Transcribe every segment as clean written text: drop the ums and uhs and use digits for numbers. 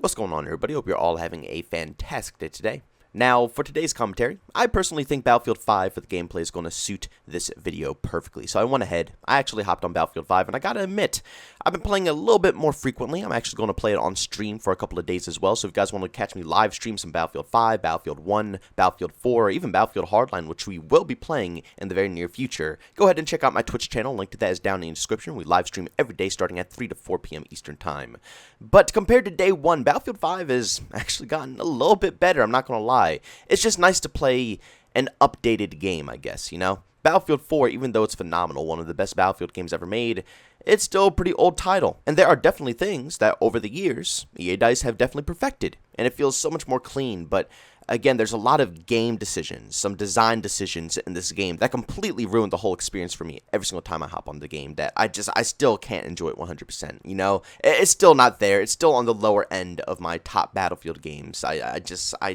What's going on, everybody? Hope you're all having a fantastic day today. Now, for today's commentary, I personally think Battlefield 5 for the gameplay is going to suit this video perfectly. So I went ahead, I actually hopped on Battlefield 5, and I gotta admit, I've been playing a little bit more frequently. I'm actually going to play it on stream for a couple of days as well. So if you guys want to catch me live stream some Battlefield 5, Battlefield 1, Battlefield 4, or even Battlefield Hardline, which we will be playing in the very near future, go ahead and check out my Twitch channel. Link to that is down in the description. We live stream every day starting at 3 to 4 p.m. Eastern Time. But compared to day 1, Battlefield 5 has actually gotten a little bit better, I'm not going to lie. It's just nice to play an updated game, I guess, you know? Battlefield 4, even though it's phenomenal, one of the best Battlefield games ever made, it's still a pretty old title. And there are definitely things that, over the years, EA DICE have definitely perfected. And it feels so much more clean, but again, there's a lot of game decisions, some design decisions in this game that completely ruin the whole experience for me every single time I hop on the game that I still can't enjoy it 100%, you know? It's still not there. It's still on the lower end of my top Battlefield games. I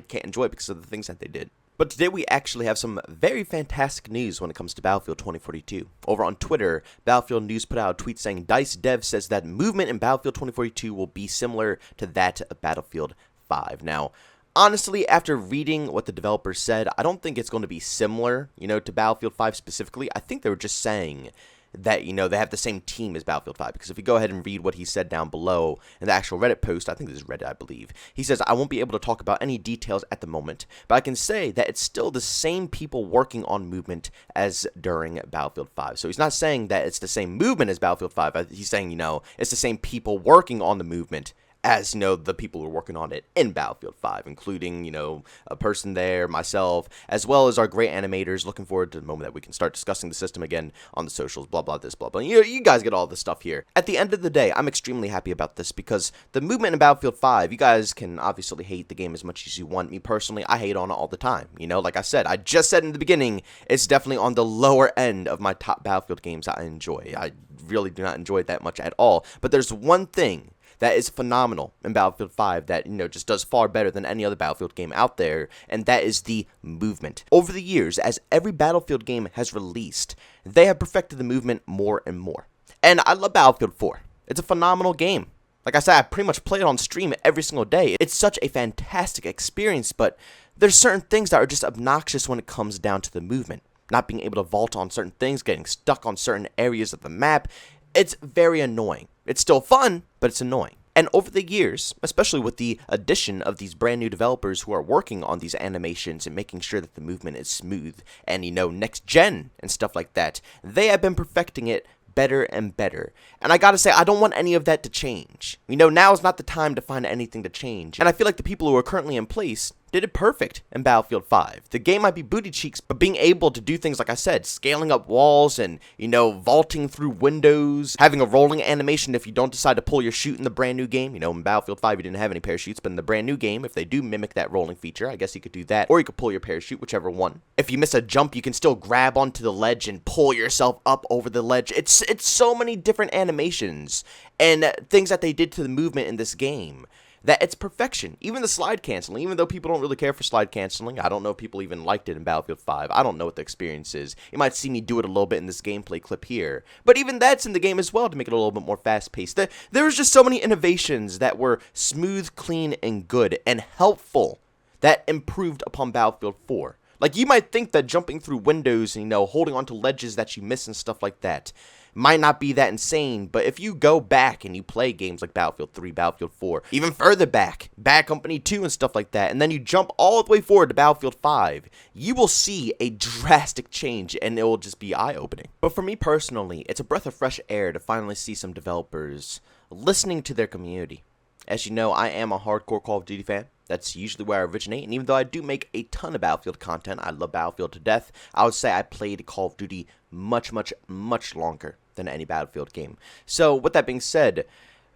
can't enjoy it because of the things that they did. But today we actually have some very fantastic news when it comes to Battlefield 2042. Over on Twitter, Battlefield News put out a tweet saying DICE Dev says that movement in Battlefield 2042 will be similar to that of Battlefield 5. Now, honestly, after reading what the developers said, I don't think it's going to be similar, you know, to Battlefield 5 specifically. I think they were just saying that, you know, they have the same team as Battlefield 5, because if you go ahead and read what he said down below in the actual Reddit post, I think this is Reddit, I believe, he says, I won't be able to talk about any details at the moment, but I can say that it's still the same people working on movement as during Battlefield 5. So he's not saying that it's the same movement as Battlefield 5, he's saying, you know, it's the same people working on the movement as, you know, the people who are working on it in Battlefield 5, including, you know, a person there, myself, as well as our great animators. Looking forward to the moment that we can start discussing the system again on the socials, blah, blah, this, blah, blah. You guys get all this stuff here. At the end of the day, I'm extremely happy about this because the movement in Battlefield 5, you guys can obviously hate the game as much as you want. Me personally, I hate on it all the time. You know, like I said, I just said in the beginning, it's definitely on the lower end of my top Battlefield games I enjoy. I really do not enjoy it that much at all. But there's one thing that is phenomenal in Battlefield 5 that, you know, just does far better than any other Battlefield game out there, and that is the movement. Over the years, as every Battlefield game has released, they have perfected the movement more and more. And I love Battlefield 4. It's a phenomenal game. Like I said, I pretty much play it on stream every single day. It's such a fantastic experience, but there's certain things that are just obnoxious when it comes down to the movement. Not being able to vault on certain things, getting stuck on certain areas of the map. It's very annoying. It's still fun, but it's annoying. And over the years, especially with the addition of these brand new developers who are working on these animations and making sure that the movement is smooth and, you know, next gen and stuff like that, they have been perfecting it better and better. And I gotta say, I don't want any of that to change. You know, now is not the time to find anything to change. And I feel like the people who are currently in place did it perfect in Battlefield 5. The game might be booty cheeks, but being able to do things like I said, scaling up walls and, you know, vaulting through windows, having a rolling animation if you don't decide to pull your chute in the brand new game. You know, in Battlefield 5 you didn't have any parachutes, but in the brand new game, if they do mimic that rolling feature, I guess you could do that, or you could pull your parachute, whichever one. If you miss a jump, you can still grab onto the ledge and pull yourself up over the ledge. It's so many different animations and things that they did to the movement in this game that it's perfection. Even the slide canceling, even though people don't really care for slide canceling, I don't know if people even liked it in Battlefield 5. I don't know what the experience is. You might see me do it a little bit in this gameplay clip here. But even that's in the game as well to make it a little bit more fast-paced. There was just so many innovations that were smooth, clean, and good, and helpful that improved upon Battlefield 4. Like, you might think that jumping through windows and, you know, holding onto ledges that you miss and stuff like that might not be that insane, but if you go back and you play games like Battlefield 3, Battlefield 4, even further back, Bad Company 2 and stuff like that, and then you jump all the way forward to Battlefield 5, you will see a drastic change, and it will just be eye-opening. But for me personally, it's a breath of fresh air to finally see some developers listening to their community. As you know, I am a hardcore Call of Duty fan. That's usually where I originate, and even though I do make a ton of Battlefield content, I love Battlefield to death, I would say I played Call of Duty much, much, much longer than any Battlefield game. So, with that being said,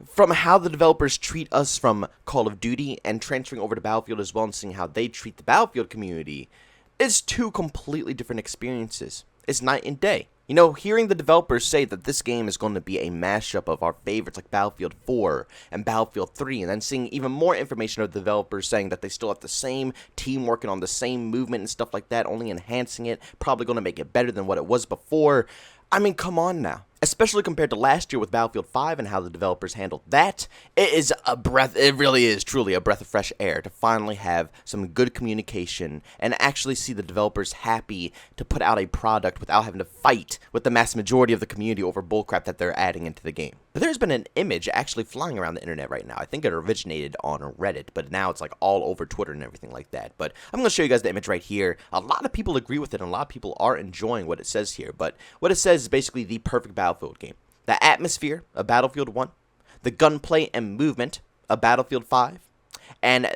from how the developers treat us from Call of Duty and transferring over to Battlefield as well and seeing how they treat the Battlefield community, it's two completely different experiences. It's night and day. You know, hearing the developers say that this game is going to be a mashup of our favorites like Battlefield 4 and Battlefield 3, and then seeing even more information of the developers saying that they still have the same team working on the same movement and stuff like that, only enhancing it, probably going to make it better than what it was before. I mean, come on now. especially compared to last year with Battlefield 5 and how the developers handled that. It really is truly a breath of fresh air to finally have some good communication and actually see the developers happy to put out a product without having to fight with the mass majority of the community over bullcrap that they're adding into the game. But there's been an image actually flying around the internet right now. I think it originated on Reddit, but now it's like all over Twitter and everything like that. But I'm going to show you guys the image right here. A lot of people agree with it and a lot of people are enjoying what it says here. But what it says is basically the perfect Battlefield game. The atmosphere of Battlefield 1, the gunplay and movement of Battlefield 5, and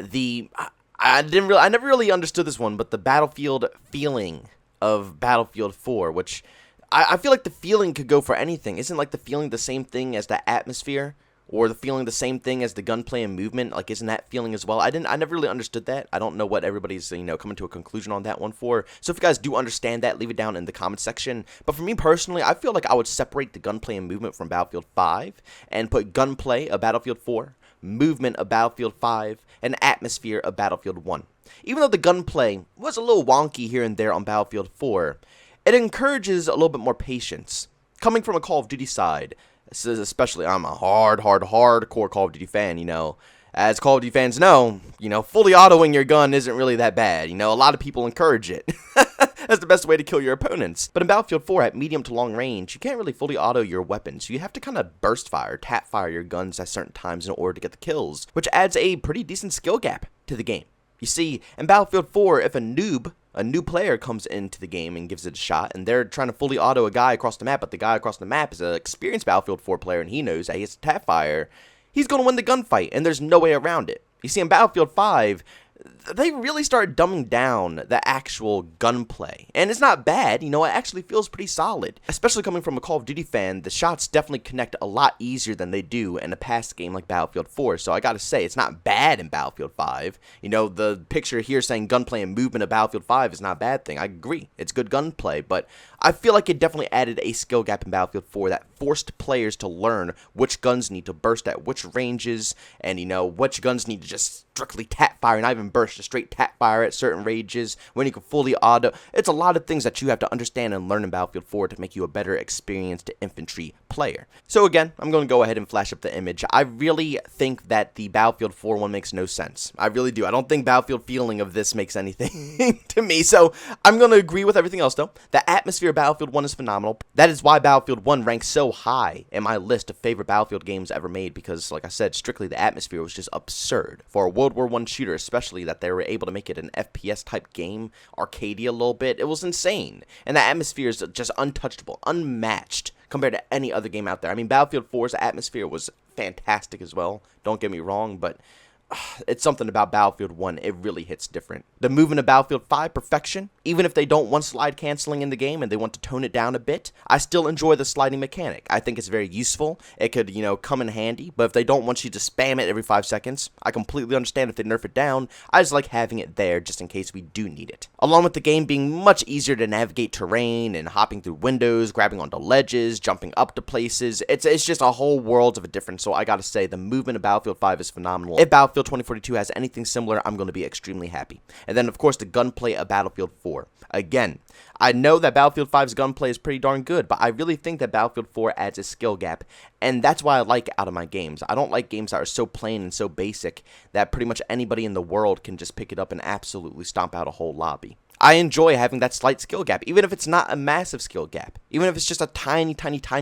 I never really understood this one, but the Battlefield feeling of Battlefield 4, which I feel like the feeling could go for anything. Isn't like the feeling the same thing as the atmosphere? Or the feeling the same thing as the gunplay and movement? Like, isn't that feeling as well? I never really understood that. I don't know what everybody's, coming to a conclusion on that one for. So if you guys do understand that, leave it down in the comment section. But for me personally, I feel like I would separate the gunplay and movement from Battlefield 5 and put gunplay of Battlefield 4, movement of Battlefield 5, and atmosphere of Battlefield 1. Even though the gunplay was a little wonky here and there on Battlefield 4, it encourages a little bit more patience. Coming from a Call of Duty side, especially I'm a hardcore Call of Duty fan, as Call of Duty fans know, fully autoing your gun isn't really that bad. A lot of people encourage it. That's the best way to kill your opponents. But in Battlefield 4, at medium to long range, you can't really fully auto your weapons. So you have to kind of burst fire, tap fire your guns at certain times in order to get the kills, which adds a pretty decent skill gap to the game. You see, in Battlefield 4, if a new player comes into the game and gives it a shot, and they're trying to fully auto a guy across the map, but the guy across the map is an experienced Battlefield 4 player, and he knows that he has to tap fire, he's going to win the gunfight, and there's no way around it. You see, in Battlefield 5, they really started dumbing down the actual gunplay. And it's not bad, it actually feels pretty solid. Especially coming from a Call of Duty fan, the shots definitely connect a lot easier than they do in a past game like Battlefield 4. So I gotta say, it's not bad in Battlefield 5. The picture here saying gunplay and movement of Battlefield 5 is not a bad thing. I agree, it's good gunplay, but I feel like it definitely added a skill gap in Battlefield 4 that forced players to learn which guns need to burst at which ranges, and which guns need to just strictly tap fire, not even burst, just straight tap fire at certain ranges, when you can fully auto. It's a lot of things that you have to understand and learn in Battlefield 4 to make you a better experienced infantry player. So again, I'm going to go ahead and flash up the image. I really think that the Battlefield 4 one makes no sense. I really do. I don't think Battlefield feeling of this makes anything to me. So I'm going to agree with everything else though. The atmosphere of Battlefield 1 is phenomenal. That is why Battlefield 1 ranks so high in my list of favorite Battlefield games ever made, because like I said, strictly the atmosphere was just absurd. For a World War I shooter especially, that they were able to make it an FPS type game, arcadey a little bit, it was insane. And the atmosphere is just untouchable, unmatched compared to any other game out there. I mean, Battlefield 4's atmosphere was fantastic as well, don't get me wrong, but it's something about Battlefield 1, it really hits different. The movement of Battlefield 5, perfection. Even if they don't want slide canceling in the game and they want to tone it down a bit, I still enjoy the sliding mechanic. I think it's very useful. It could, come in handy, but if they don't want you to spam it every 5 seconds, I completely understand if they nerf it down. I just like having it there just in case we do need it. Along with the game being much easier to navigate terrain and hopping through windows, grabbing onto ledges, jumping up to places, it's just a whole world of a difference. So I gotta say, the movement of Battlefield 5 is phenomenal. If Battlefield 2042 has anything similar, I'm going to be extremely happy. And then, of course, the gunplay of Battlefield 4. Again, I know that Battlefield 5's gunplay is pretty darn good, but I really think that Battlefield 4 adds a skill gap, and that's why I like it out of my games. I don't like games that are so plain and so basic that pretty much anybody in the world can just pick it up and absolutely stomp out a whole lobby. I enjoy having that slight skill gap, even if it's not a massive skill gap, even if it's just a tiny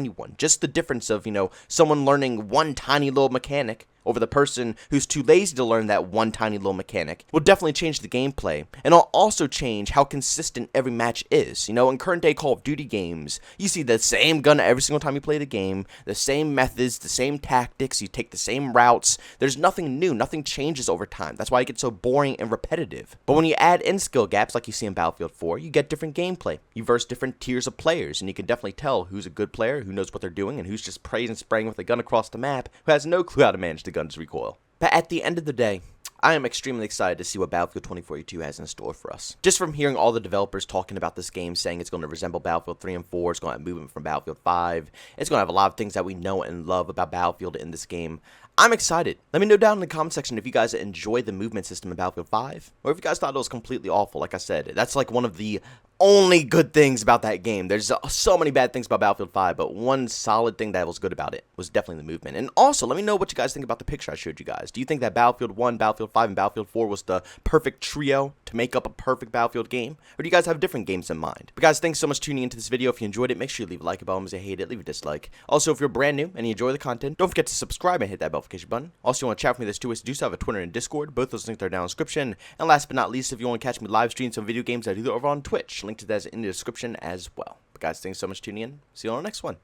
one. Just the difference of, someone learning one tiny little mechanic over the person who's too lazy to learn that one tiny little mechanic will definitely change the gameplay, and it'll also change how consistent every match is. In current day Call of Duty games, you see the same gun every single time you play the game, the same methods, the same tactics, you take the same routes. There's nothing new, nothing changes over time. That's why it gets so boring and repetitive. But when you add in skill gaps like you see in Battlefield 4, you get different gameplay. You verse different tiers of players, and you can definitely tell who's a good player, who knows what they're doing, and who's just spraying and spraying with a gun across the map, who has no clue how to manage the gun's recoil. But at the end of the day, I am extremely excited to see what Battlefield 2042 has in store for us. Just from hearing all the developers talking about this game, saying it's going to resemble Battlefield 3 and 4, it's going to have movement from Battlefield 5, it's going to have a lot of things that we know and love about Battlefield in this game. I'm excited. Let me know down in the comment section if you guys enjoy the movement system in Battlefield 5, or if you guys thought it was completely awful. Like I said, that's like one of the only good things about that game. There's so many bad things about Battlefield 5, but one solid thing that was good about it was definitely the movement. And also, let me know what you guys think about the picture I showed you guys. Do you think that Battlefield 1, Battlefield 5, and Battlefield 4 was the perfect trio to make up a perfect Battlefield game? Or do you guys have different games in mind? But guys, thanks so much for tuning into this video. If you enjoyed it, make sure you leave a like. If you hate it, leave a dislike. Also, if you're brand new and you enjoy the content, don't forget to subscribe and hit that notification button. Also, if you want to chat with me, there's two ways to do so. I have a Twitter and Discord. Both those links are down in the description. And last but not least, if you want to catch me live stream some video games, I do that over on Twitch. Link to that is in the description as well. But guys, thanks so much for tuning in. See you on the next one.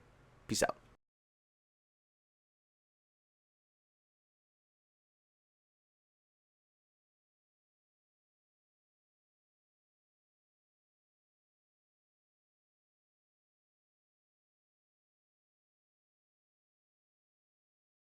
Peace out.